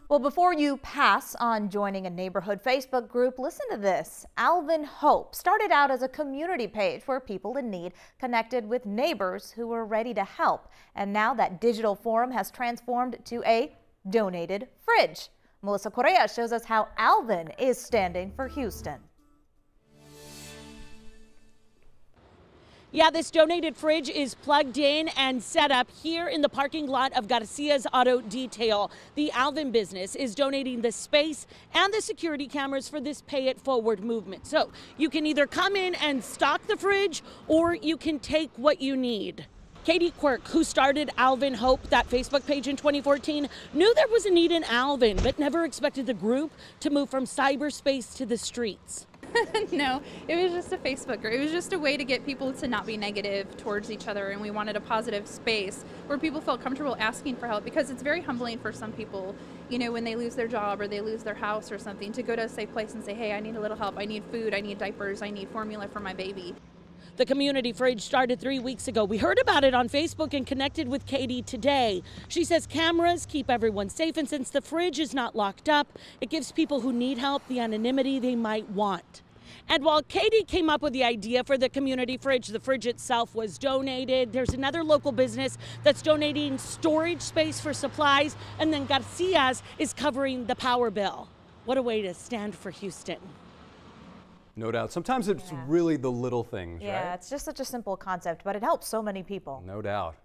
Well, before you pass on joining a neighborhood Facebook group, listen to this. Alvin Hope started out as a community page where people in need connected with neighbors who were ready to help. And now that digital forum has transformed to a donated fridge. Melissa Correa shows us how Alvin is standing for Houston. Yeah, this donated fridge is plugged in and set up here in the parking lot of Garcia's Auto Detail. The Alvin business is donating the space and the security cameras for this pay it forward movement. So you can either come in and stock the fridge or you can take what you need. Katie Quirk, who started Alvin Hope, that Facebook page in 2014, knew there was a need in Alvin, but never expected the group to move from cyberspace to the streets. No, it was just a Facebook group. It was just a way to get people to not be negative towards each other, and we wanted a positive space where people felt comfortable asking for help, because it's very humbling for some people, you know, when they lose their job or they lose their house or something, to go to a safe place and say, hey, I need a little help, I need food, I need diapers, I need formula for my baby. The community fridge started 3 weeks ago. We heard about it on Facebook and connected with Katie today. She says cameras keep everyone safe, and since the fridge is not locked up, it gives people who need help the anonymity they might want. And while Katie came up with the idea for the community fridge, the fridge itself was donated. There's another local business that's donating storage space for supplies, and then Garcia's is covering the power bill. What a way to stand for Houston. No doubt. Sometimes it's really the little things, right? Yeah, it's just such a simple concept, but it helps so many people. No doubt.